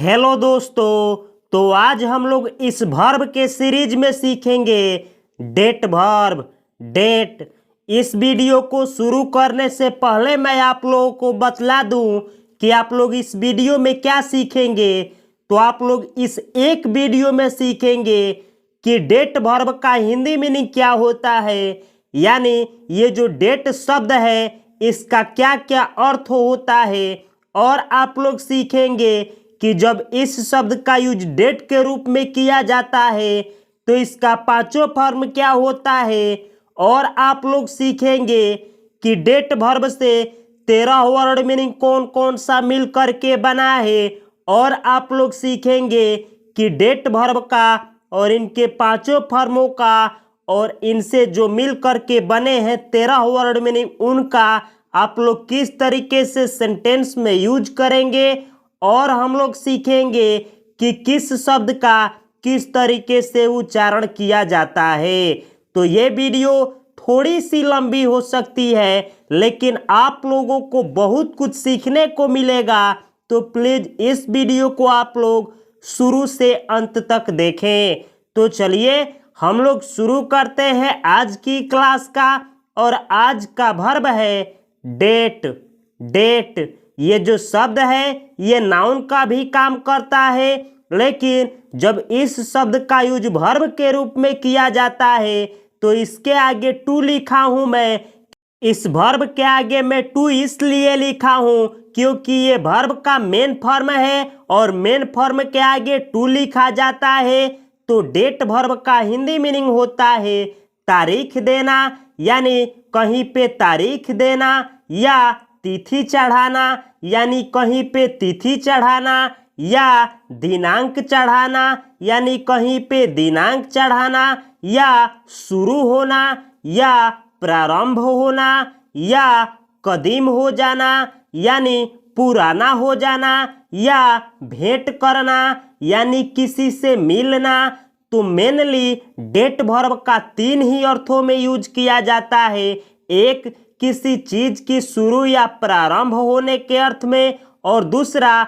Hello दोस्तों। तो आज हम लोग इस वर्ब के सीरीज में सीखेंगे डेट वर्ब। डेट। इस वीडियो को शुरू करने से पहले मैं आप लोगों को बतला दूं कि आप लोग इस वीडियो में क्या सीखेंगे। तो आप लोग इस एक वीडियो में सीखेंगे कि डेट वर्ब का हिंदी मीनिंग क्या होता है, यानी ये जो डेट शब्द है इसका क्या क्या अर्थ होता है। और आप लोग सीखेंगे कि जब इस शब्द का यूज डेट के रूप में किया जाता है तो इसका पांचों फॉर्म क्या होता है। और आप लोग सीखेंगे कि डेट वर्ब से 13 वर्ड मीनिंग कौन कौन सा मिल करके बना है। और आप लोग सीखेंगे कि डेट वर्ब का और इनके पांचों फॉर्मों का और इनसे जो मिल करके बने हैं 13 वर्ड मीनिंग उनका आप लोग किस तरीके से सेंटेंस में यूज करेंगे। और हम लोग सीखेंगे कि किस शब्द का किस तरीके से उच्चारण किया जाता है। तो ये वीडियो थोड़ी सी लंबी हो सकती है लेकिन आप लोगों को बहुत कुछ सीखने को मिलेगा। तो प्लीज इस वीडियो को आप लोग शुरू से अंत तक देखें। तो चलिए हम लोग शुरू करते हैं आज की क्लास का। और आज का वर्ब है डेट। डेट ये जो शब्द है ये नाउन का भी काम करता है, लेकिन जब इस शब्द का यूज वर्ब के रूप में किया जाता है तो इसके आगे टू लिखा हूं मैं। इस वर्ब के आगे मैं टू इसलिए लिखा हूं क्योंकि ये वर्ब का मेन फॉर्म है और मेन फॉर्म के आगे टू लिखा जाता है। तो डेट वर्ब का हिंदी मीनिंग होता है तारीख देना, यानी कहीं पे तारीख देना, या तिथि चढ़ाना यानी कहीं पे तिथि चढ़ाना, या दिनांक चढ़ाना यानी कहीं पे दिनांक चढ़ाना, या शुरू होना, या प्रारंभ होना, या कदीम हो जाना यानी पुराना हो जाना, या भेंट करना यानी किसी से मिलना। तो मेनली डेट वर्ब का 3 ही अर्थों में यूज किया जाता है। एक, किसी चीज की शुरू या प्रारंभ होने के अर्थ में, और दूसरा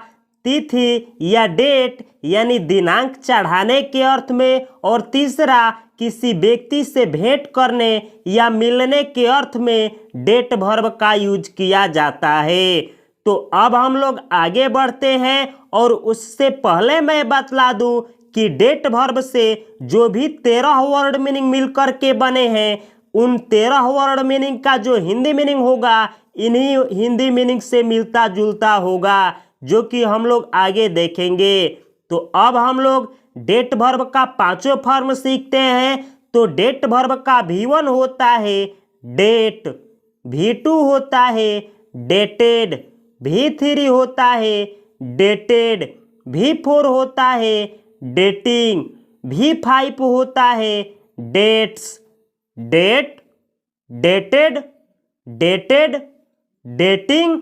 तिथि या डेट यानी दिनांक चढ़ाने के अर्थ में, और तीसरा किसी व्यक्ति से भेंट करने या मिलने के अर्थ में डेट वर्ब का यूज किया जाता है। तो अब हम लोग आगे बढ़ते हैं और उससे पहले मैं बतला दूं कि डेट वर्ब से जो भी 13 वर्ड मीनिंग मिलकर के बने हैं उन 13 वर्ड मीनिंग का जो हिंदी मीनिंग होगा इन्हीं हिंदी मीनिंग से मिलता जुलता होगा, जो कि हम लोग आगे देखेंगे। तो अब हम लोग डेट वर्ब का पांचों फॉर्म सीखते हैं। तो डेट वर्ब का V1 होता है डेट, V2 होता है डेटेड, V3 होता है डेटेड, V4 होता है डेटिंग, V5 होता है dates. Date, dated, dated, dating,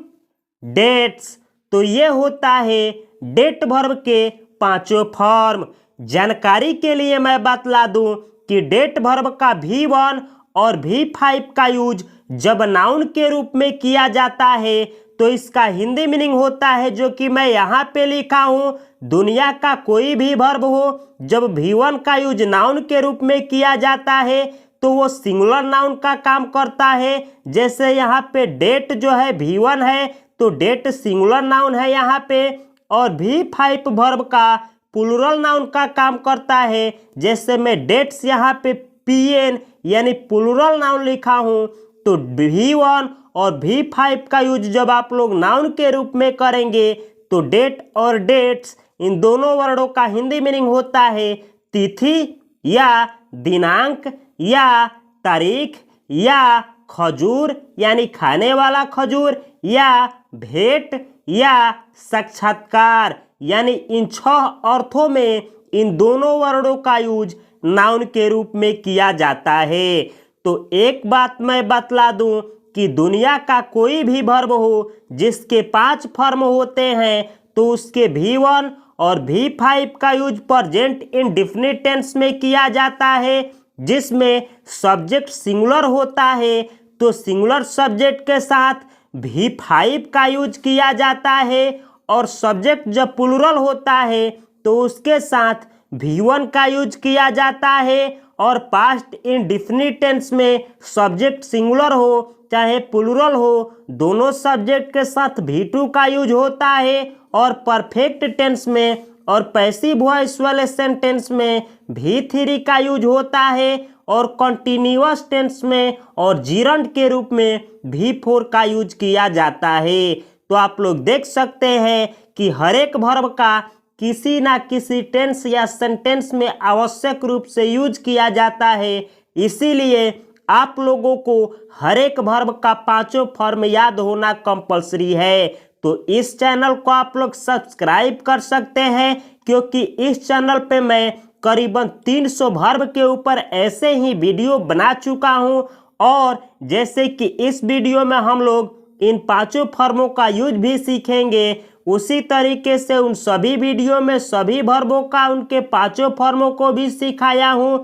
dates. तो ये होता है डेट वर्ब के पांचों फॉर्म। जानकारी के लिए मैं बतला दूं कि डेट वर्ब का V1 और V5 का यूज जब नाउन के रूप में किया जाता है तो इसका हिंदी मीनिंग होता है जो कि मैं यहाँ पे लिखा हूँ। दुनिया का कोई भी वर्ब हो, जब V1 का यूज नाउन के रूप में किया जाता है तो वो सिंगुलर नाउन का काम करता है। जैसे यहाँ पे डेट जो है V1 है तो डेट सिंगुलर नाउन है यहाँ पे, और V5 वर्ब का प्लूरल नाउन का काम करता है। जैसे मैं डेट्स यहाँ पे PN यानी प्लूरल नाउन लिखा हूँ। तो V1 और V5 का यूज जब आप लोग नाउन के रूप में करेंगे तो डेट और डेट्स इन दोनों वर्डों का हिंदी मीनिंग होता है तिथि या दिनांक या तारीख, या खजूर यानी खाने वाला खजूर, या भेंट या साक्षात्कार। यानी इन 6 अर्थों में इन दोनों वर्डों का यूज नाउन के रूप में किया जाता है। तो एक बात मैं बतला दूं कि दुनिया का कोई भी वर्ब हो जिसके 5 फॉर्म होते हैं तो उसके V1 और V5 का यूज प्रेजेंट इंडेफिनिट टेंस में किया जाता है, जिसमें सब्जेक्ट सिंगुलर होता है तो सिंगुलर सब्जेक्ट के साथ V5 का यूज किया जाता है, और सब्जेक्ट जब प्लूरल होता है तो उसके साथ V1 का यूज किया जाता है, और पास्ट इंडेफिनिट टेंस में सब्जेक्ट सिंगुलर हो चाहे प्लूरल हो दोनों सब्जेक्ट के साथ V2 का यूज होता है, और परफेक्ट टेंस में और पैसिव वॉइस वाले सेंटेंस में V3 का यूज होता है, और कंटिन्यूअस टेंस में और जिरंड के रूप में V4 का यूज किया जाता है। तो आप लोग देख सकते हैं कि हर एक वर्ब का किसी ना किसी टेंस या सेंटेंस में आवश्यक रूप से यूज किया जाता है, इसीलिए आप लोगों को हर एक वर्ब का पांचों फॉर्म याद होना कंपलसरी है। तो इस चैनल को आप लोग सब्सक्राइब कर सकते हैं, क्योंकि इस चैनल पे मैं करीबन 300 वर्ब के ऊपर ऐसे ही वीडियो बना चुका हूं, और जैसे कि इस वीडियो में हम लोग इन पांचों फॉर्मों का यूज भी सीखेंगे, उसी तरीके से उन सभी वीडियो में सभी वर्बों का उनके पांचों फॉर्मों को भी सिखाया हूं।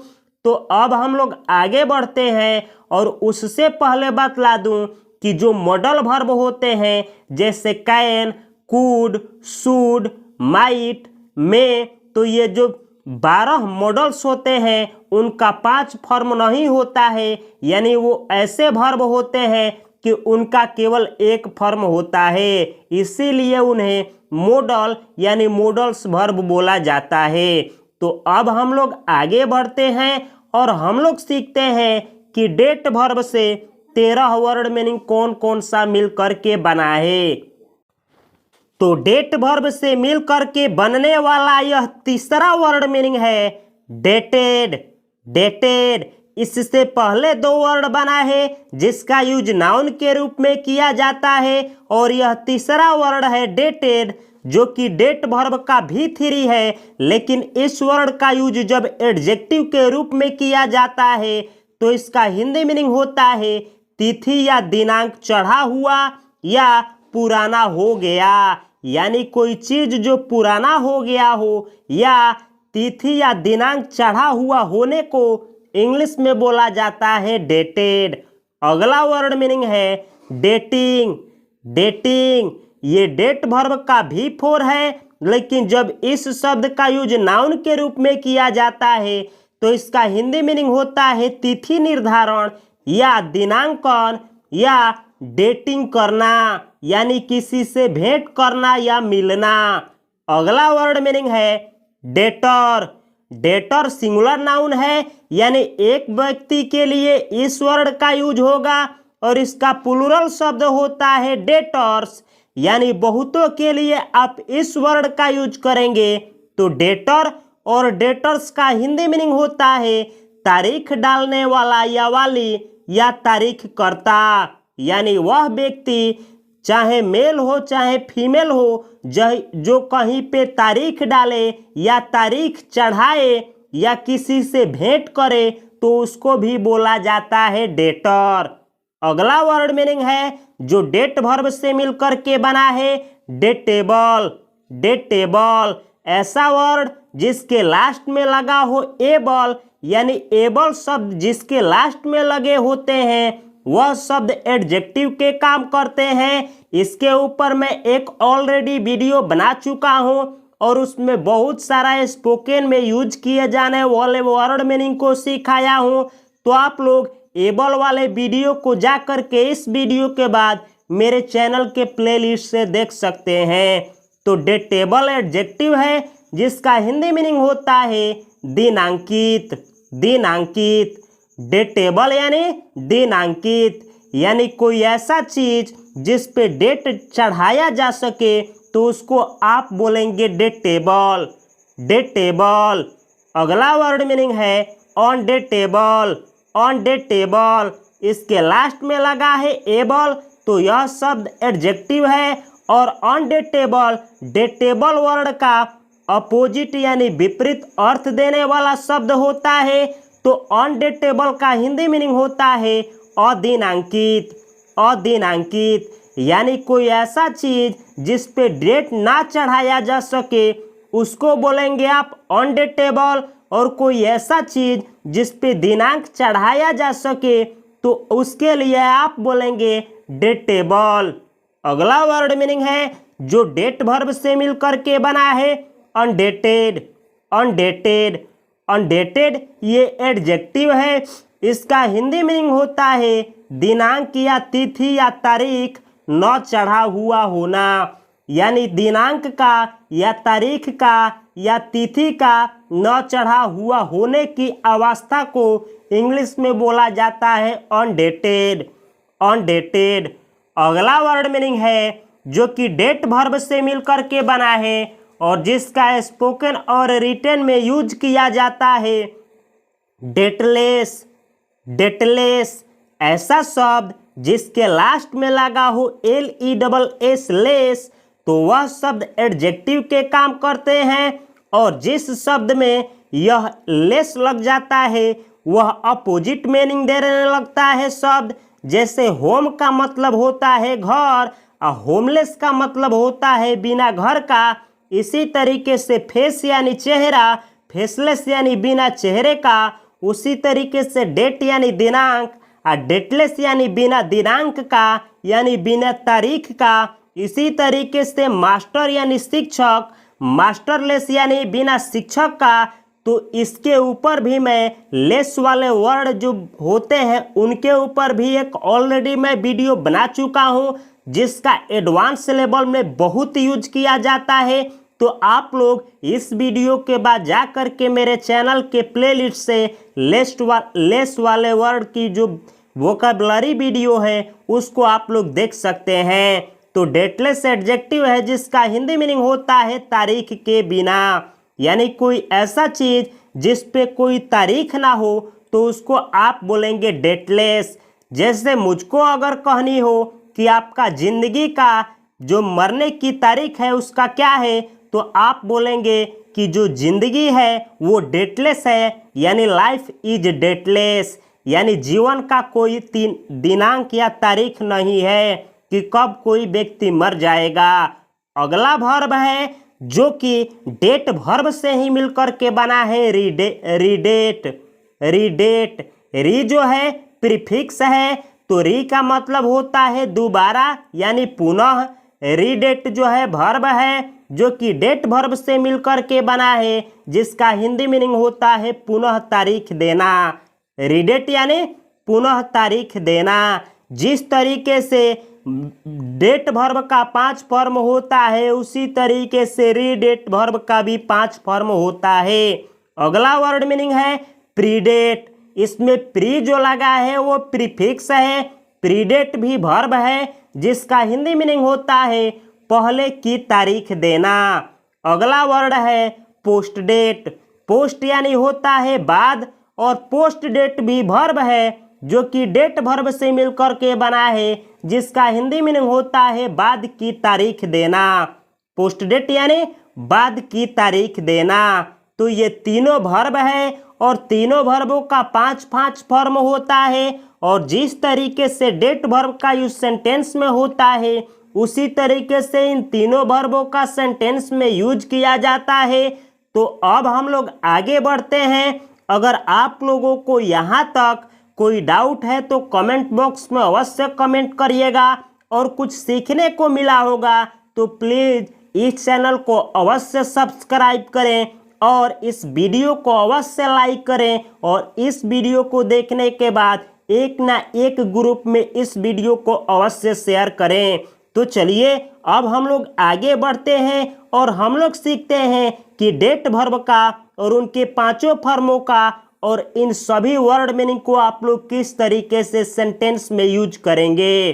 तो अब हम लोग आगे बढ़ते हैं, और उससे पहले बतला दूं कि जो मॉडल वर्ब होते हैं जैसे कैन, कुड, शुड, माइट, मे, तो ये जो 12 मॉडल्स होते हैं उनका 5 फॉर्म नहीं होता है, यानी वो ऐसे वर्ब होते हैं कि उनका केवल एक फॉर्म होता है, इसीलिए उन्हें मॉडल यानी मॉडल्स वर्ब बोला जाता है। तो अब हम लोग आगे बढ़ते हैं और हम लोग सीखते हैं कि डेट वर्ब से 13 वर्ड मीनिंग कौन कौन सा मिल करके बना है। तो डेट वर्ब से मिल करके बनने वाला यह तीसरा वर्ड मीनिंग है डेटेड। डेटेड इससे पहले 2 वर्ड बना है जिसका यूज नाउन के रूप में किया जाता है, और यह तीसरा वर्ड है डेटेड जो कि डेट वर्ब का V3 है, लेकिन इस वर्ड का यूज जब एडजेक्टिव के रूप में किया जाता है तो इसका हिंदी मीनिंग होता है तिथि या दिनांक चढ़ा हुआ या पुराना हो गया, यानी कोई चीज जो पुराना हो गया हो या तिथि या दिनांक चढ़ा हुआ होने को इंग्लिश में बोला जाता है डेटेड। अगला वर्ड मीनिंग है डेटिंग। डेटिंग ये डेट वर्ब का V4 है, लेकिन जब इस शब्द का यूज नाउन के रूप में किया जाता है तो इसका हिंदी मीनिंग होता है तिथि निर्धारण या दिनांकन या डेटिंग करना, यानी किसी से भेंट करना या मिलना। अगला वर्ड मीनिंग है डेटर। डेटर सिंगुलर नाउन है, यानी एक व्यक्ति के लिए इस वर्ड का यूज होगा, और इसका प्लूरल शब्द होता है डेटर्स, यानी बहुतों के लिए आप इस वर्ड का यूज करेंगे। तो डेटर और डेटर्स का हिंदी मीनिंग होता है तारीख डालने वाला या वाली या तारीख करता, यानी वह व्यक्ति चाहे मेल हो चाहे फीमेल हो जो कहीं पे तारीख डाले या तारीख चढ़ाए या किसी से भेंट करे तो उसको भी बोला जाता है डेटर। अगला वर्ड मीनिंग है जो डेट वर्ब से मिलकर के बना है डेटेबल। डेटेबल ऐसा वर्ड जिसके लास्ट में लगा हो एबल, यानी एबल शब्द जिसके लास्ट में लगे होते हैं वह शब्द एडजेक्टिव के काम करते हैं। इसके ऊपर मैं एक ऑलरेडी वीडियो बना चुका हूं और उसमें बहुत सारा स्पोकन में यूज किए जाने वाले वर्ड मीनिंग को सिखाया हूं, तो आप लोग एबल वाले वीडियो को जा करके इस वीडियो के बाद मेरे चैनल के प्लेलिस्ट से देख सकते हैं। तो डेटेबल एडजेक्टिव है जिसका हिंदी मीनिंग होता है दिनांकित। दिनांकित डेटेबल यानी दिनांकित, यानी कोई ऐसा चीज जिस पे डेट चढ़ाया जा सके तो उसको आप बोलेंगे डेटेबल। डेटेबल। अगला वर्ड मीनिंग है ऑन डेटेबल। ऑन डेटेबल इसके लास्ट में लगा है एबल, तो यह शब्द एडजेक्टिव है, और ऑन डेटेबल डेटेबल वर्ड का अपोजिट यानी विपरीत अर्थ देने वाला शब्द होता है। तो अनडेटेबल का हिंदी मीनिंग होता है अदिनांकित। अदिनांकित यानी कोई ऐसा चीज जिस पे डेट ना चढ़ाया जा सके उसको बोलेंगे आप अनडेटेबल, और कोई ऐसा चीज जिस पे दिनांक चढ़ाया जा सके तो उसके लिए आप बोलेंगे डेटेबल। अगला वर्ड मीनिंग है जो डेट वर्ब से मिलकर के बना है अनडेटेड। अनडेटेड अनडेटेड ये एडजेक्टिव है। इसका हिंदी मीनिंग होता है दिनांक या तिथि या तारीख न चढ़ा हुआ होना, यानी दिनांक का या तारीख का या तिथि का न चढ़ा हुआ होने की अवस्था को इंग्लिश में बोला जाता है अनडेटेड। अनडेटेड अगला वर्ड मीनिंग है जो कि डेट वर्ब से मिलकर के बना है और जिसका स्पोकन और रिटन में यूज किया जाता है डेटलेस। डेटलेस ऐसा शब्द जिसके लास्ट में लगा हो LESS लेस, तो वह शब्द एडजेक्टिव के काम करते हैं और जिस शब्द में यह लेस लग जाता है वह अपोजिट मीनिंग देने लगता है शब्द। जैसे होम का मतलब होता है घर और होमलेस का मतलब होता है बिना घर का। इसी तरीके से फेस यानी चेहरा, फेसलेस यानी बिना चेहरे का। उसी तरीके से डेट यानी दिनांक और डेटलेस यानी बिना दिनांक का यानी बिना तारीख का। इसी तरीके से मास्टर यानी शिक्षक, मास्टरलेस यानी बिना शिक्षक का। तो इसके ऊपर भी मैं लेस वाले वर्ड जो होते हैं उनके ऊपर भी एक ऑलरेडी मैं वीडियो बना चुका हूं जिसका एडवांस लेवल में बहुत यूज किया जाता है। तो आप लोग इस वीडियो के बाद जा कर के मेरे चैनल के प्लेलिस्ट से लेस वाले वर्ड की जो वोकैबुलरी वीडियो है उसको आप लोग देख सकते हैं। तो डेटलेस एडजेक्टिव है जिसका हिंदी मीनिंग होता है तारीख के बिना, यानी कोई ऐसा चीज जिस पे कोई तारीख ना हो तो उसको आप बोलेंगे डेटलेस। जैसे मुझको अगर कहनी हो कि आपका जिंदगी का जो मरने की तारीख है उसका क्या है, तो आप बोलेंगे कि जो जिंदगी है वो डेटलेस है, यानी लाइफ इज डेटलेस, यानी जीवन का कोई दिनांक या तारीख नहीं है कि कब कोई व्यक्ति मर जाएगा। अगला वर्ब है जो कि डेट वर्ब से ही मिलकर के बना है रीडेट। रीडेट री जो है प्रीफिक्स है, तो री का मतलब होता है दोबारा यानी पुनः। रीडेट जो है वर्ब है जो कि डेट वर्ब से मिलकर के बना है जिसका हिंदी मीनिंग होता है पुनः तारीख देना। रीडेट यानी पुनः तारीख देना। जिस तरीके से डेट वर्ब का 5 फॉर्म होता है उसी तरीके से रीडेट वर्ब का भी 5 फॉर्म होता है। अगला वर्ड मीनिंग है प्रीडेट। इसमें प्री जो लगा है वो प्रीफिक्स है। प्रीडेट भी वर्ब है जिसका हिंदी मीनिंग होता है पहले की तारीख देना। अगला वर्ड है पोस्ट डेट। पोस्ट यानी होता है बाद और पोस्ट डेट भी वर्ब है जो कि डेट वर्ब से मिलकर के बना है जिसका हिंदी मीनिंग होता है बाद की तारीख देना। पोस्ट डेट यानी बाद की तारीख देना। तो ये तीनों वर्ब है और तीनों वर्बों का 5 फॉर्म होता है और जिस तरीके से डेट वर्ब का यूज सेंटेंस में होता है उसी तरीके से इन तीनों वर्बों का सेंटेंस में यूज किया जाता है। तो अब हम लोग आगे बढ़ते हैं। अगर आप लोगों को यहाँ तक कोई डाउट है तो कमेंट बॉक्स में अवश्य कमेंट करिएगा और कुछ सीखने को मिला होगा तो प्लीज़ इस चैनल को अवश्य सब्सक्राइब करें और इस वीडियो को अवश्य लाइक करें और इस वीडियो को देखने के बाद एक ना एक ग्रुप में इस वीडियो को अवश्य शेयर करें। तो चलिए अब हम लोग आगे बढ़ते हैं और हम लोग सीखते हैं कि डेट वर्ब का और उनके 5 फॉर्मों का और इन सभी वर्ड मीनिंग को आप लोग किस तरीके से सेंटेंस में यूज करेंगे।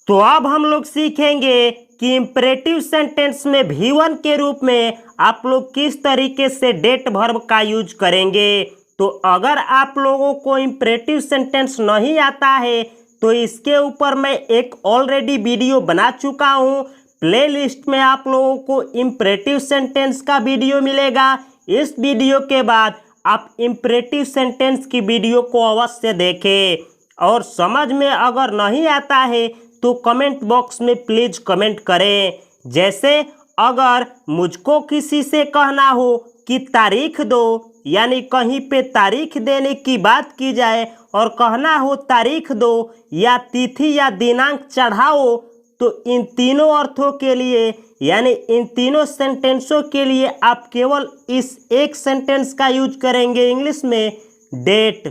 तो अब हम लोग सीखेंगे कि इंपरेटिव सेंटेंस में V1 के रूप में आप लोग किस तरीके से डेट वर्ब का यूज करेंगे। तो अगर आप लोगों को इंपरेटिव सेंटेंस नहीं आता है तो इसके ऊपर मैं एक ऑलरेडी वीडियो बना चुका हूँ। प्लेलिस्ट में आप लोगों को इंपरेटिव सेंटेंस का वीडियो मिलेगा। इस वीडियो के बाद आप इंपरेटिव सेंटेंस की वीडियो को अवश्य देखें और समझ में अगर नहीं आता है तो कमेंट बॉक्स में प्लीज कमेंट करें। जैसे अगर मुझको किसी से कहना हो कि तारीख दो, यानी कहीं पे तारीख देने की बात की जाए और कहना हो तारीख दो या तिथि या दिनांक चढ़ाओ, तो इन तीनों अर्थों के लिए यानी इन तीनों सेंटेंसों के लिए आप केवल इस एक सेंटेंस का यूज करेंगे इंग्लिश में, डेट।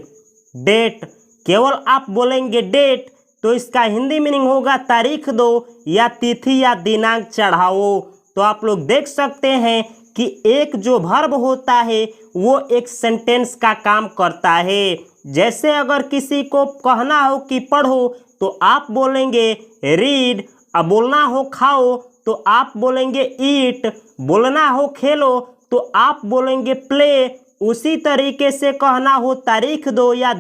डेट केवल आप बोलेंगे डेट तो इसका हिंदी मीनिंग होगा तारीख दो या तिथि या दिनांक चढ़ाओ। तो आप लोग देख सकते हैं कि एक जो वर्ब होता है वो एक सेंटेंस का काम करता है। जैसे अगर किसी को कहना हो कि पढ़ो तो आप बोलेंगे रीड, अब बोलना हो खाओ तो आप बोलेंगे ईट, बोलना हो खेलो तो आप बोलेंगे प्ले। उसी तरीके से कहना हो तारीख दो या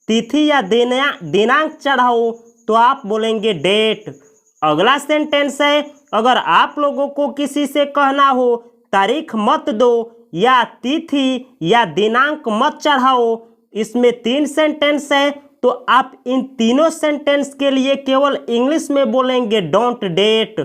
तिथि या दिनांक चढ़ाओ तो आप बोलेंगे डेट। अगला सेंटेंस है, अगर आप लोगों को किसी से कहना हो तारीख मत दो या तिथि या दिनांक मत चढ़ाओ, इसमें 3 सेंटेंस है तो आप इन तीनों सेंटेंस के लिए केवल इंग्लिश में बोलेंगे don't date.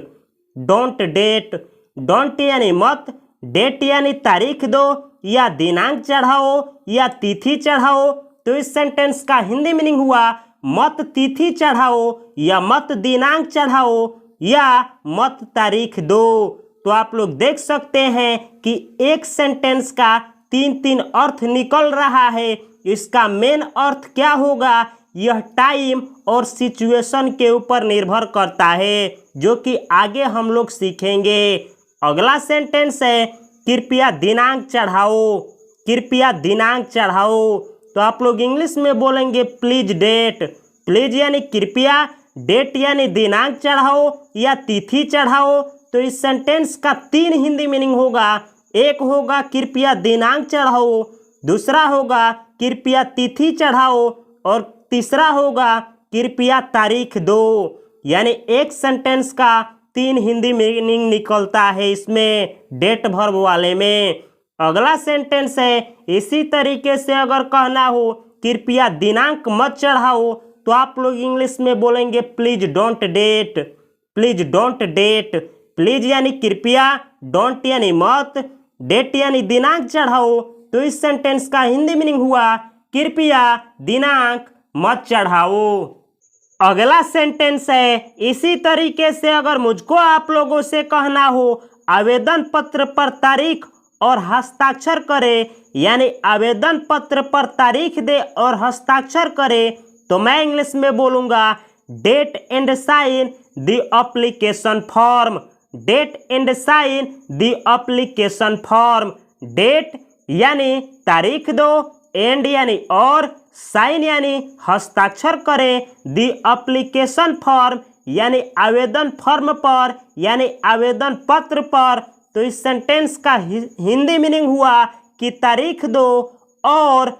Don't date, don't यानी मत, डेट यानी तारीख दो या दिनांक चढ़ाओ या तिथि चढ़ाओ। तो इस सेंटेंस का हिंदी मीनिंग हुआ मत तिथि चढ़ाओ या मत दिनांक चढ़ाओ या मत तारीख दो। तो आप लोग देख सकते हैं कि एक सेंटेंस का 3 अर्थ निकल रहा है। इसका मेन अर्थ क्या होगा, यह टाइम और सिचुएशन के ऊपर निर्भर करता है, जो कि आगे हम लोग सीखेंगे। अगला सेंटेंस है कृपया दिनांक चढ़ाओ। कृपया दिनांक चढ़ाओ तो आप लोग इंग्लिश में बोलेंगे प्लीज डेट। प्लीज यानी कृपया, डेट यानी दिनांक चढ़ाओ या तिथि चढ़ाओ। तो इस सेंटेंस का 3 हिंदी मीनिंग होगा। एक होगा कृपया दिनांक चढ़ाओ, दूसरा होगा कृपया तिथि चढ़ाओ और तीसरा होगा कृपया तारीख दो। यानी एक सेंटेंस का 3 हिंदी मीनिंग निकलता है इसमें डेट वर्ब वाले में। अगला सेंटेंस है इसी तरीके से अगर कहना हो कृपया दिनांक मत चढ़ाओ तो आप लोग इंग्लिश में बोलेंगे please don't date. Please don't date, please यानी कृपया, डोंट यानी मत, डेट यानी दिनांक चढ़ाओ। तो इस सेंटेंस का हिंदी मीनिंग हुआ कृपया दिनांक मत चढ़ाओ। अगला सेंटेंस है इसी तरीके से अगर मुझको आप लोगों से कहना हो आवेदन पत्र पर तारीख और हस्ताक्षर करे, यानी आवेदन पत्र पर तारीख दे और हस्ताक्षर करे, तो मैं इंग्लिश में बोलूँगा date and sign the application form. Date and sign the application form. Date यानी तारीख दो, एंड यानी और, साइन यानी हस्ताक्षर करें, द एप्लीकेशन फॉर्म यानी आवेदन फॉर्म पर यानी आवेदन पत्र पर। तो इस सेंटेंस का हिंदी मीनिंग हुआ कि तारीख दो और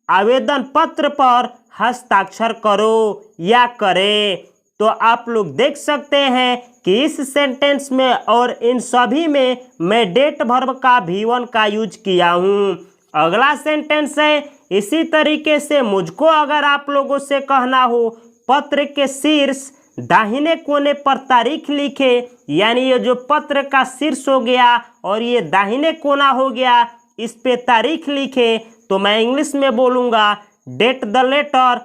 आवेदन पत्र पर हस्ताक्षर करो या करें। तो आप लोग देख सकते हैं कि इस सेंटेंस में और इन सभी में मैं डेट वर्ब का V1 का यूज किया हूँ। अगला सेंटेंस है इसी तरीके से मुझको अगर आप लोगों से कहना हो पत्र के शीर्ष दाहिने कोने पर तारीख लिखे, यानी ये जो पत्र का शीर्ष हो गया और ये दाहिने कोना हो गया, इस पे तारीख लिखे, तो मैं इंग्लिश में बोलूँगा date the letter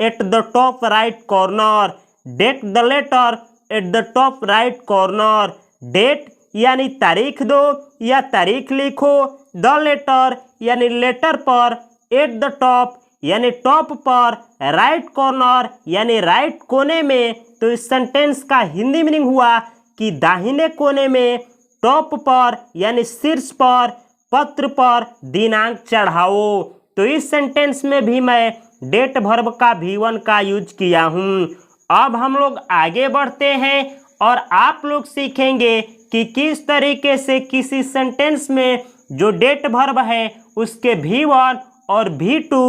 at the top right corner. Date the letter at the top right corner. Date यानी तारीख दो या तारीख लिखो, द लेटर यानी लेटर पर, एट द टॉप यानी टॉप पर, राइट कॉर्नर यानी राइट कोने में। तो इस सेंटेंस का हिंदी मीनिंग हुआ कि दाहिने कोने में, टॉप पर यानी शीर्ष पर, पत्र पर दिनांक चढ़ाओ। तो इस सेंटेंस में भी मैं डेट वर्ब का V1 का यूज किया हूँ। अब हम लोग आगे बढ़ते हैं और आप लोग सीखेंगे कि किस तरीके से किसी सेंटेंस में जो डेट वर्ब है उसके V1 और V2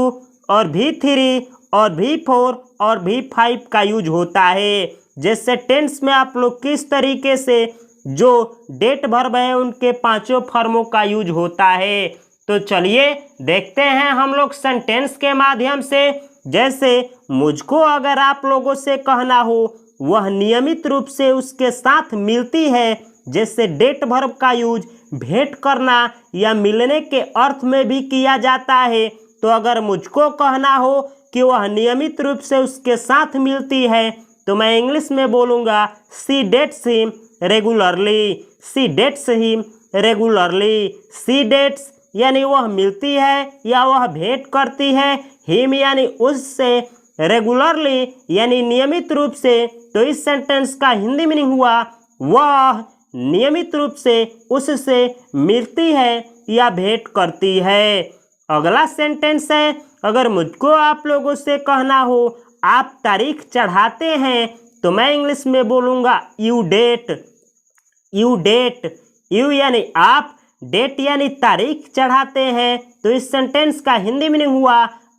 और V3 और V4 और V5 का यूज होता है। जैसे टेंस में आप लोग किस तरीके से जो डेट वर्ब है उनके 5 फॉर्मों का यूज होता है। तो चलिए देखते हैं हम लोग सेंटेंस के माध्यम से। जैसे मुझको अगर आप लोगों से कहना हो वह नियमित रूप से उसके साथ मिलती है, जैसे डेट वर्ब का यूज भेंट करना या मिलने के अर्थ में भी किया जाता है। तो अगर मुझको कहना हो कि वह नियमित रूप से उसके साथ मिलती है तो मैं इंग्लिश में बोलूँगा she dates him regularly, she dates him regularly. She dates यानी वह मिलती है या वह भेंट करती है, हिम यानी उससे, रेगुलरली यानी नियमित रूप से। तो इस सेंटेंस का हिंदी मीनिंग हुआ वह नियमित रूप से उससे मिलती है या भेंट करती है। अगला सेंटेंस है, अगर मुझको आप लोगों से कहना हो आप तारीख चढ़ाते हैं, तो मैं इंग्लिश में बोलूँगा you date, you date. You यानी आप, डेट यानी तारीख चढ़ाते हैं। तो इस सेंटेंस का हिंदी मीनिंग हुआ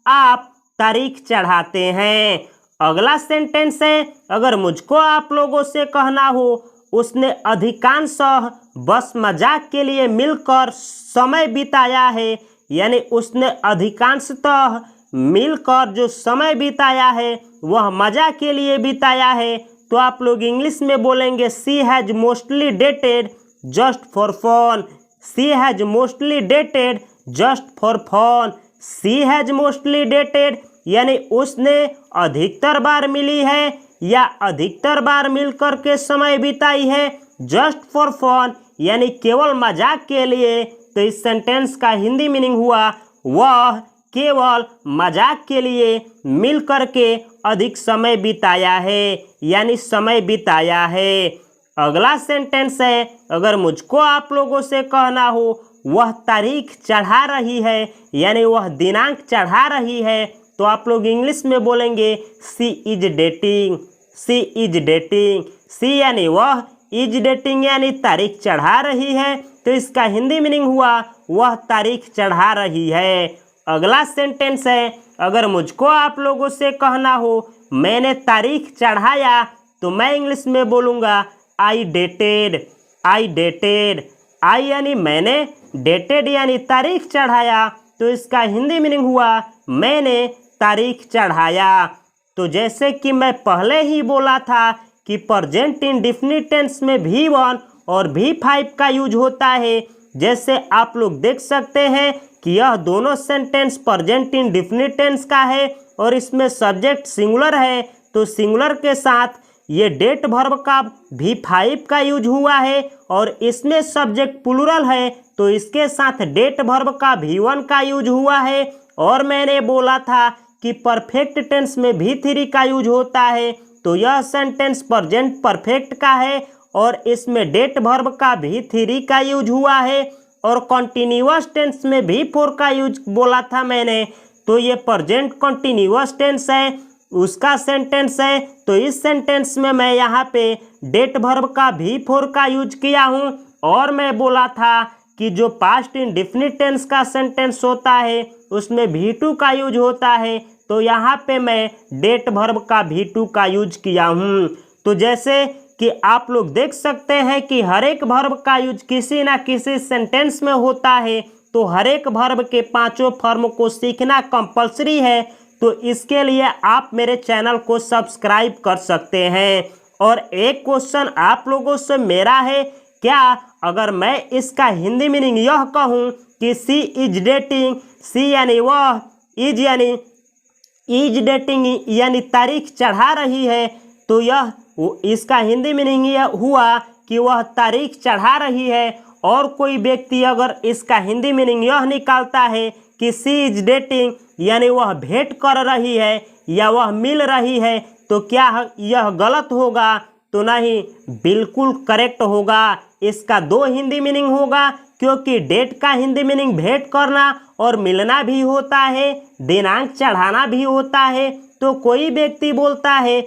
आप तारीख चढ़ाते हैं। अगला सेंटेंस है, अगर मुझको आप लोगों से कहना हो उसने अधिकांशतः बस मजाक के लिए मिलकर समय बिताया है, यानी उसने अधिकांशतः मिलकर जो समय बिताया है वह मजा के लिए बिताया है। तो आप लोग इंग्लिश में बोलेंगे she has mostly dated just for fun, she has mostly dated just for fun. She has mostly dated यानी उसने अधिकतर बार मिली है या अधिकतर बार मिलकर के समय बिताई है, जस्ट फॉर फन यानी केवल मजाक के लिए। तो इस सेंटेंस का हिंदी मीनिंग हुआ वह केवल मजाक के लिए मिलकर के अधिक समय बिताया है, यानी समय बिताया है। अगला सेंटेंस है, अगर मुझको आप लोगों से कहना हो वह तारीख चढ़ा रही है, यानी वह दिनांक चढ़ा रही है, तो आप लोग इंग्लिश में बोलेंगे she is dating, she is dating. She यानी वह, इज डेटिंग यानी तारीख चढ़ा रही है। तो इसका हिंदी मीनिंग हुआ वह तारीख चढ़ा रही है। अगला सेंटेंस है, अगर मुझको आप लोगों से कहना हो मैंने तारीख चढ़ाया, तो मैं इंग्लिश में बोलूँगा आई डेटेड, आई डेटेड। आई यानी मैंने, डेटेड यानी तारीख चढ़ाया, तो इसका हिंदी मीनिंग हुआ मैंने तारीख चढ़ाया। तो जैसे कि मैं पहले ही बोला था कि प्रेजेंट इंडेफिनिट टेंस में V1 और V5 का यूज होता है। जैसे आप लोग देख सकते हैं कि यह दोनों सेंटेंस प्रेजेंट इंडेफिनिट टेंस का है और इसमें सब्जेक्ट सिंगुलर है, तो सिंगुलर के साथ ये डेट वर्ब का V5 का यूज हुआ है और इसमें सब्जेक्ट प्लूरल है, तो इसके साथ डेट वर्ब का V1 का यूज हुआ है। और मैंने बोला था कि परफेक्ट टेंस में V3 का यूज होता है, तो यह सेंटेंस प्रेजेंट परफेक्ट का है और इसमें डेट वर्ब का V3 का यूज हुआ है। और कॉन्टिन्यूअस टेंस में V4 का यूज बोला था मैंने, तो ये प्रेजेंट कॉन्टिन्यूअस टेंस है, उसका सेंटेंस है। तो इस सेंटेंस में मैं यहाँ पे डेट वर्ब का V4 का यूज किया हूँ। और मैं बोला था कि जो पास्ट इंडेफिनिट टेंस का सेंटेंस होता है उसमें V2 का यूज होता है, तो यहाँ पे मैं डेट वर्ब का V2 का यूज किया हूँ। तो जैसे कि आप लोग देख सकते हैं कि हर एक वर्ब का यूज किसी ना किसी सेंटेंस में होता है, तो हर एक वर्ब के पांचों फॉर्म को सीखना कंपलसरी है। तो इसके लिए आप मेरे चैनल को सब्सक्राइब कर सकते हैं। और एक क्वेश्चन आप लोगों से मेरा है, क्या अगर मैं इसका हिंदी मीनिंग यह कहूँ कि सी इज डेटिंग, सी यानी वह, इज यानी इज डेटिंग यानी तारीख चढ़ा रही है, तो यह इसका हिंदी मीनिंग यह हुआ कि वह तारीख चढ़ा रही है। और कोई व्यक्ति अगर इसका हिंदी मीनिंग यह निकालता है कि सी इज डेटिंग यानी वह भेंट कर रही है या वह मिल रही है, तो क्या यह गलत होगा? तो नहीं, बिल्कुल करेक्ट होगा। इसका दो हिंदी मीनिंग होगा, क्योंकि डेट का हिंदी मीनिंग भेंट करना और मिलना भी होता है, दिनांक चढ़ाना भी होता है। तो कोई व्यक्ति बोलता है,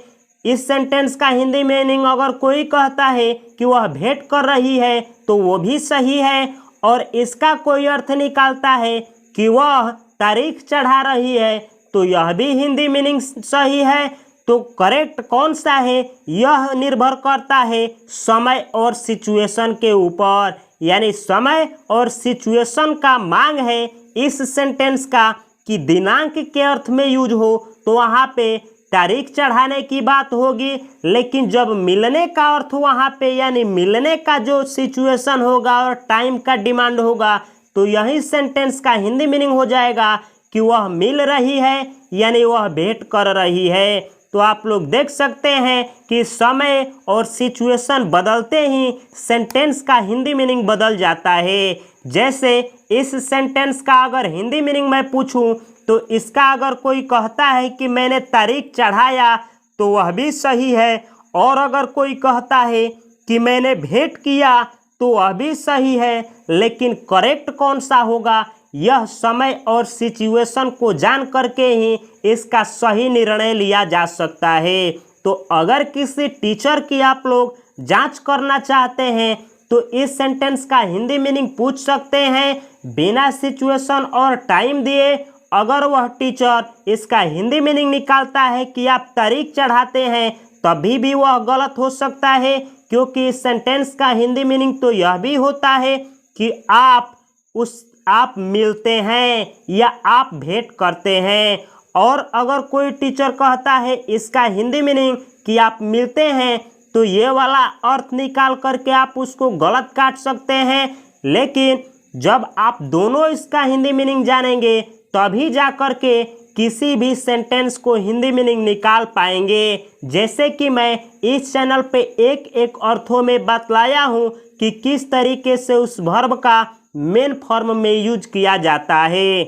इस सेंटेंस का हिंदी मीनिंग अगर कोई कहता है कि वह भेंट कर रही है, तो वो भी सही है। और इसका कोई अर्थ निकालता है कि वह तारीख चढ़ा रही है, तो यह भी हिंदी मीनिंग सही है। तो करेक्ट कौन सा है, यह निर्भर करता है समय और सिचुएशन के ऊपर, यानी समय और सिचुएशन का मांग है इस सेंटेंस का कि दिनांक के अर्थ में यूज हो तो वहाँ पे तारीख चढ़ाने की बात होगी, लेकिन जब मिलने का अर्थ वहाँ पे यानी मिलने का जो सिचुएशन होगा और टाइम का डिमांड होगा, तो यही सेंटेंस का हिंदी मीनिंग हो जाएगा कि वह मिल रही है यानी वह भेंट कर रही है। तो आप लोग देख सकते हैं कि समय और सिचुएशन बदलते ही सेंटेंस का हिंदी मीनिंग बदल जाता है। जैसे इस सेंटेंस का अगर हिंदी मीनिंग मैं पूछूं तो इसका अगर कोई कहता है कि मैंने तारीख चढ़ाया तो वह भी सही है, और अगर कोई कहता है कि मैंने भेंट किया तो वह भी सही है। लेकिन करेक्ट कौन सा होगा, यह समय और सिचुएशन को जान करके ही इसका सही निर्णय लिया जा सकता है। तो अगर किसी टीचर की आप लोग जांच करना चाहते हैं तो इस सेंटेंस का हिंदी मीनिंग पूछ सकते हैं बिना सिचुएशन और टाइम दिए। अगर वह टीचर इसका हिंदी मीनिंग निकालता है कि आप तारीख चढ़ाते हैं तभी भी वह गलत हो सकता है, क्योंकि इस सेंटेंस का हिंदी मीनिंग तो यह भी होता है कि आप मिलते हैं या आप भेंट करते हैं। और अगर कोई टीचर कहता है इसका हिंदी मीनिंग कि आप मिलते हैं तो ये वाला अर्थ निकाल करके आप उसको गलत काट सकते हैं। लेकिन जब आप दोनों इसका हिंदी मीनिंग जानेंगे तभी जा करके किसी भी सेंटेंस को हिंदी मीनिंग निकाल पाएंगे। जैसे कि मैं इस चैनल पे एक एक अर्थों में बतलाया हूँ कि किस तरीके से उस वर्ब का मेन फॉर्म में यूज किया जाता है।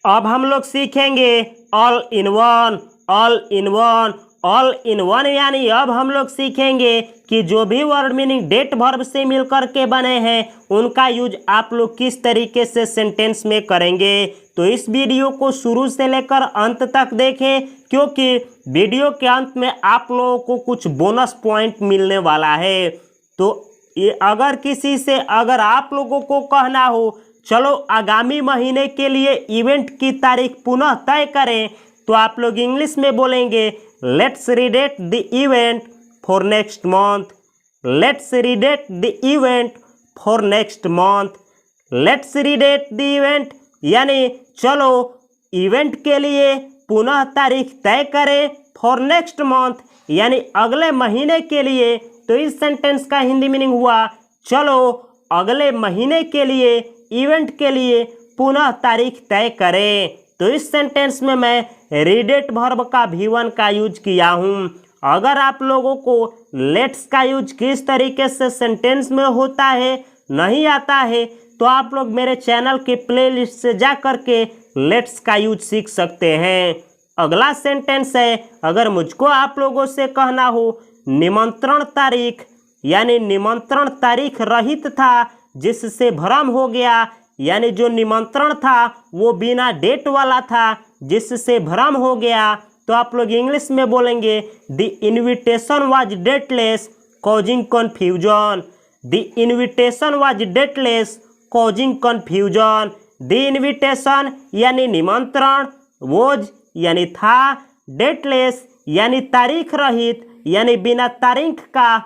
अब हम लोग सीखेंगे all in one. All in one, all in one यानी अब हम लोग सीखेंगे कि जो भी वर्ड मीनिंग डेट वर्ब से मिलकर के बने हैं उनका यूज आप लोग किस तरीके से सेंटेंस में करेंगे। तो इस वीडियो को शुरू से लेकर अंत तक देखें, क्योंकि वीडियो के अंत में आप लोगों को कुछ बोनस पॉइंट मिलने वाला है। तो ये अगर आप लोगों को कहना हो चलो आगामी महीने के लिए इवेंट की तारीख पुनः तय करें, तो आप लोग इंग्लिश में बोलेंगे let's redate the event for next month. Let's redate the event for next month. Let's redate the event यानी चलो इवेंट के लिए पुनः तारीख तय करें फॉर नेक्स्ट मंथ यानी अगले महीने के लिए। तो इस सेंटेंस का हिंदी मीनिंग हुआ चलो अगले महीने के लिए इवेंट के लिए पुनः तारीख तय करें। तो इस सेंटेंस में मैं रीडेट वर्ब का V1 का यूज किया हूँ। अगर आप लोगों को लेट्स का यूज किस तरीके से सेंटेंस में होता है नहीं आता है तो आप लोग मेरे चैनल के प्लेलिस्ट से जा करके लेट्स का यूज सीख सकते हैं। अगला सेंटेंस है, अगर मुझको आप लोगों से कहना हो निमंत्रण तारीख यानी निमंत्रण तारीख रहित था जिससे भ्रम हो गया, यानी जो निमंत्रण था वो बिना डेट वाला था जिससे भ्रम हो गया। तो आप लोग इंग्लिश में बोलेंगे the invitation was dateless causing confusion. The invitation was dateless causing confusion. The invitation यानी निमंत्रण, वोज यानी था, डेटलेस यानी तारीख रहित यानी बिना तारीख का,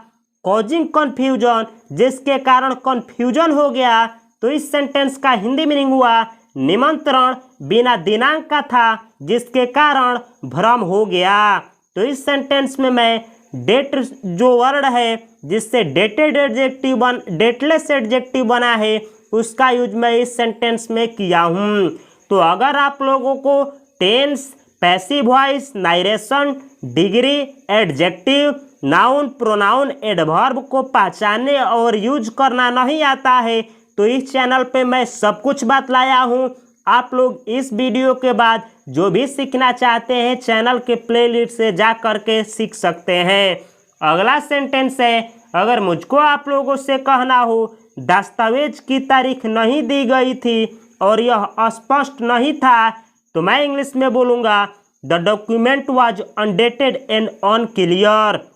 कॉजिंग कन्फ्यूजन जिसके कारण कन्फ्यूजन हो गया। तो इस सेंटेंस का हिंदी मीनिंग हुआ निमंत्रण बिना दिनांक का था जिसके कारण भ्रम हो गया। तो इस सेंटेंस में मैं डेट जो वर्ड है जिससे डेटलेस एडजेक्टिव बना है उसका यूज मैं इस सेंटेंस में किया हूँ। तो अगर आप लोगों को tense, passive voice, narration, degree, adjective, noun, pronoun, adverb को पहचानने और यूज करना नहीं आता है तो इस चैनल पे मैं सब कुछ बतलाया हूँ। आप लोग इस वीडियो के बाद जो भी सीखना चाहते हैं चैनल के प्लेलिस्ट से जा करके सीख सकते हैं। अगला सेंटेंस है, अगर मुझको आप लोगों से कहना हो दस्तावेज की तारीख नहीं दी गई थी और यह स्पष्ट नहीं था तो मैं इंग्लिश में बोलूँगा the document was undated and unclear.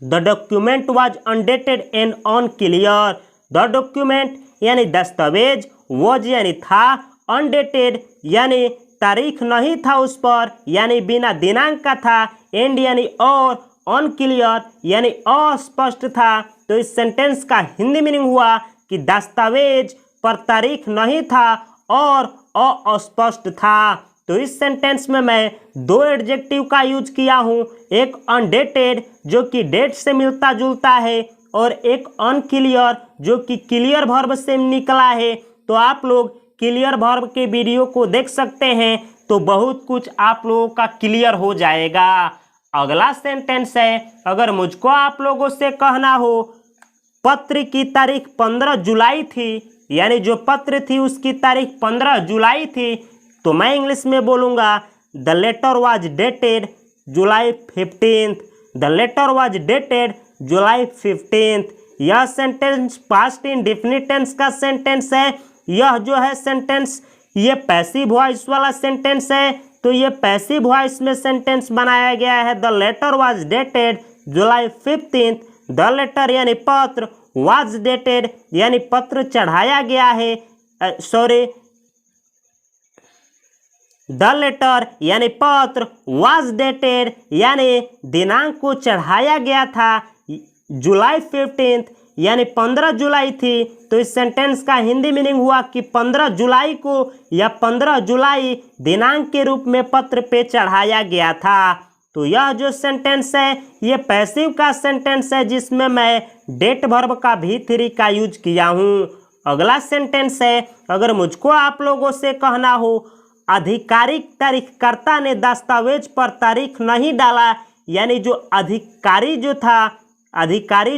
The document was undated and unclear. The document यानी दस्तावेज, वॉज यानी था, अनडेटेड यानी तारीख नहीं था उस पर यानी बिना दिनांक का था, एंड यानी और, अनक्लियर यानी अस्पष्ट था। तो इस सेंटेंस का हिंदी मीनिंग हुआ कि दस्तावेज पर तारीख नहीं था और अस्पष्ट था। तो इस सेंटेंस में मैं दो एडजेक्टिव का यूज किया हूँ, एक अनडेटेड जो कि डेट से मिलता जुलता है और एक अनक्लियर जो कि क्लियर वर्ब से निकला है। तो आप लोग क्लियर वर्ब के वीडियो को देख सकते हैं। तो बहुत कुछ आप लोगों का क्लियर हो जाएगा। अगला सेंटेंस है, अगर मुझको आप लोगों से कहना हो पत्र की तारीख 15 जुलाई थी, यानी जो पत्र थी उसकी तारीख 15 जुलाई थी, तो मैं इंग्लिश में बोलूँगा the letter was dated July 15th। The letter was dated July 15th। यह सेंटेंस पास्ट इंडेफिनिट टेंस का सेंटेंस है। यह जो है सेंटेंस ये पैसिव वॉइस वाला सेंटेंस है, तो ये पैसिव वॉइस में सेंटेंस बनाया गया है। The letter was dated July 15th। The letter यानी पत्र, वाज डेटेड यानी पत्र चढ़ाया गया है, द लेटर यानी पत्र, वाज डेटेड यानी दिनांक को चढ़ाया गया था, जुलाई 15th यानी 15 जुलाई थी। तो इस सेंटेंस का हिंदी मीनिंग हुआ कि 15 जुलाई को या 15 जुलाई दिनांक के रूप में पत्र पे चढ़ाया गया था। तो यह जो सेंटेंस है ये पैसिव का सेंटेंस है, जिसमें मैं डेट वर्ब का V3 का यूज किया हूँ। अगला सेंटेंस है, अगर मुझको आप लोगों से कहना हो आधिकारिक तारीखकर्ता ने दस्तावेज पर तारीख नहीं डाला, यानी जो अधिकारी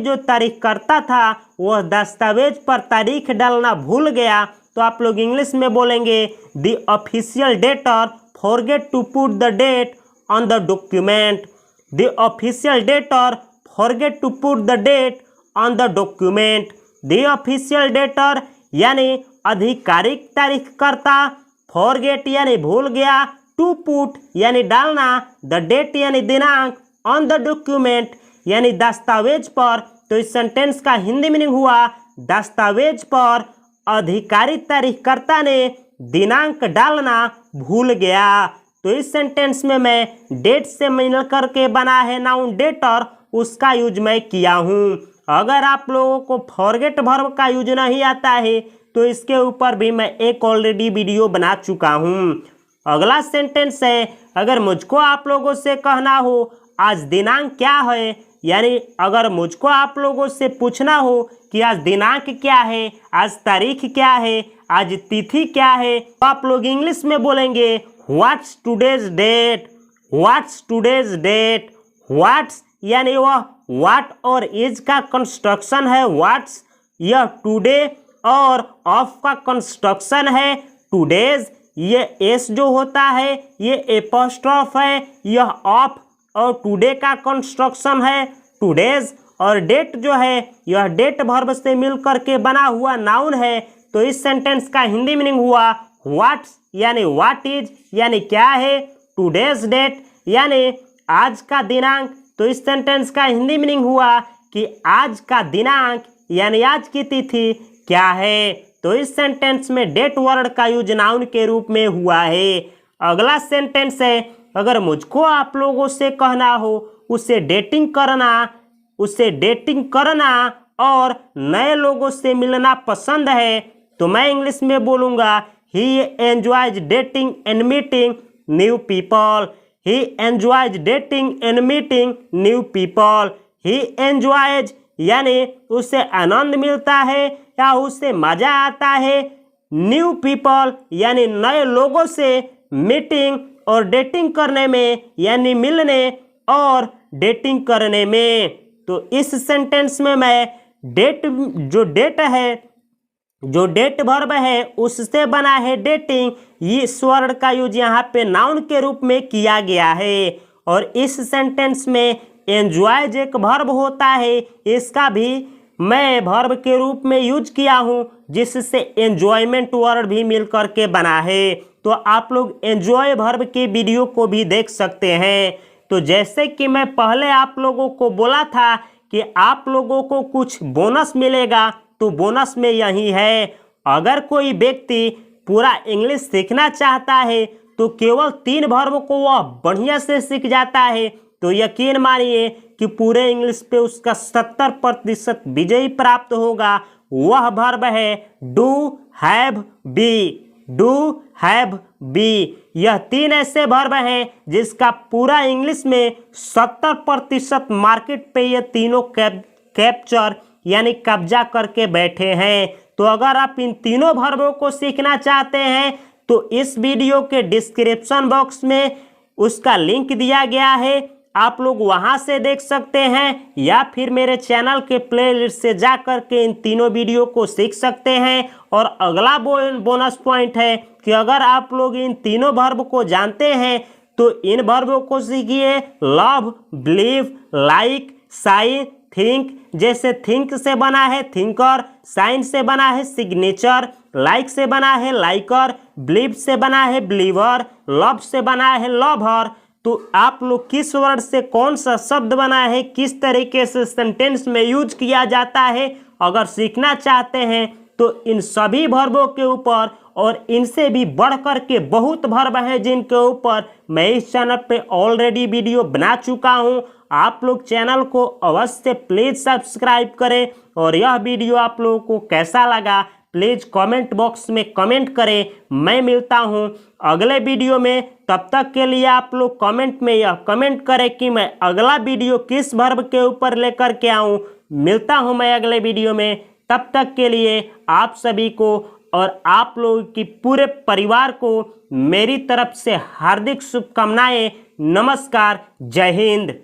जो तारीखकर्ता था वह दस्तावेज पर तारीख डालना भूल गया, तो आप लोग इंग्लिश में बोलेंगे the official dater forget to put the date on the document. The official dater forget to put the date on the document. The official dater यानी आधिकारिक तारीखकर्ता, फॉरगेट यानी भूल गया, टू पुट यानी डालना, द डेट यानी दिनांक, ऑन द डॉक्यूमेंट यानी दस्तावेज पर। तो इस सेंटेंस का हिंदी मीनिंग हुआ दस्तावेज पर आधिकारिक तारीखकर्ता ने दिनांक डालना भूल गया। तो इस सेंटेंस में मैं डेट से मिल करके बना है नाउन डेटर, उसका यूज मैं किया हूँ। अगर आप लोगों को फॉरगेट वर्ब का यूज नहीं आता है तो इसके ऊपर भी मैं एक ऑलरेडी वीडियो बना चुका हूँ। अगला सेंटेंस है, अगर मुझको आप लोगों से कहना हो आज दिनांक क्या है, यानी अगर मुझको आप लोगों से पूछना हो कि आज दिनांक क्या है, आज तारीख क्या है, आज तिथि क्या है, तो आप लोग इंग्लिश में बोलेंगे what's today's date. What's today's date. What's यानी वह व्हाट और इज का कंस्ट्रक्शन है व्हाट्स, यह टुडे और ऑफ का कंस्ट्रक्शन है टुडेज। ये एस जो होता है ये एपोस्ट्रोफ है, यह ऑफ और टुडे का कंस्ट्रक्शन है टुडेज। और डेट जो है यह डेट वर्ब से मिल करके बना हुआ नाउन है। तो इस सेंटेंस का हिंदी मीनिंग हुआ व्हाट्स यानी व्हाट इज यानी क्या है, टुडेज डेट यानी आज का दिनांक। तो इस सेंटेंस का हिंदी मीनिंग हुआ कि आज का दिनांक यानी आज की तिथि क्या है। तो इस सेंटेंस में डेट वर्ड का यूज नाउन के रूप में हुआ है। अगला सेंटेंस है, अगर मुझको आप लोगों से कहना हो उसे डेटिंग करना और नए लोगों से मिलना पसंद है, तो मैं इंग्लिश में बोलूँगा he enjoys dating and meeting new people. He enjoys dating and meeting new people. He enjoys यानी उसे आनंद मिलता है या उसे मजा आता है, न्यू पीपल यानी नए लोगों से मीटिंग और डेटिंग करने में यानी मिलने और डेटिंग करने में। तो इस सेंटेंस में मैं जो डेट वर्ब है उससे बना है डेटिंग, इस वर्ड का यूज यहाँ पे नाउन के रूप में किया गया है। और इस सेंटेंस में एंजॉयज एक वर्ब होता है, इसका भी मैं वर्ब के रूप में यूज किया हूँ, जिससे एंजॉयमेंट वर्ड भी मिल करके बना है। तो आप लोग एंजॉय वर्ब के वीडियो को भी देख सकते हैं। तो जैसे कि मैं पहले आप लोगों को बोला था कि आप लोगों को कुछ बोनस मिलेगा, तो बोनस में यही है, अगर कोई व्यक्ति पूरा इंग्लिश सीखना चाहता है तो केवल 3 वर्ब को वह बढ़िया से सीख जाता है, तो यकीन मानिए कि पूरे इंग्लिश पे उसका 70% विजयी प्राप्त होगा। वह वर्ब है do have be. Do have be, यह 3 ऐसे वर्ब हैं जिसका पूरा इंग्लिश में 70% मार्केट पे ये तीनों कैप्चर यानी कब्जा करके बैठे हैं। तो अगर आप इन तीनों वर्बों को सीखना चाहते हैं तो तो इस वीडियो के डिस्क्रिप्शन बॉक्स में उसका लिंक दिया गया है, आप लोग वहां से देख सकते हैं, या फिर मेरे चैनल के प्लेलिस्ट से जा कर के इन तीनों वीडियो को सीख सकते हैं। और अगला बोनस पॉइंट है कि अगर आप लोग इन तीनों वर्ब को जानते हैं तो इन वर्बों को सीखिए। Love, believe, like, sign, think. जैसे थिंक से बना है थिंकर, साइन से बना है सिग्नेचर, लाइक से बना है लाइकर, बिलीव से बना है बिलीवर, लव से बना है लवर। तो आप लोग किस वर्ड से कौन सा शब्द बना है, किस तरीके से सेंटेंस में यूज किया जाता है, अगर सीखना चाहते हैं तो इन सभी वर्बों के ऊपर और इनसे भी बढ़कर के बहुत वर्ब हैं जिनके ऊपर मैं इस चैनल पे ऑलरेडी वीडियो बना चुका हूं। आप लोग चैनल को अवश्य प्लीज सब्सक्राइब करें। और यह वीडियो आप लोगों को कैसा लगा प्लीज कमेंट बॉक्स में कमेंट करें। मैं मिलता हूं अगले वीडियो में, तब तक के लिए आप लोग कमेंट में यह कमेंट करें कि मैं अगला वीडियो किस वर्ब के ऊपर लेकर के आऊं। मिलता हूं मैं अगले वीडियो में, तब तक के लिए आप सभी को और आप लोगों की पूरे परिवार को मेरी तरफ से हार्दिक शुभकामनाएं। नमस्कार, जय हिंद।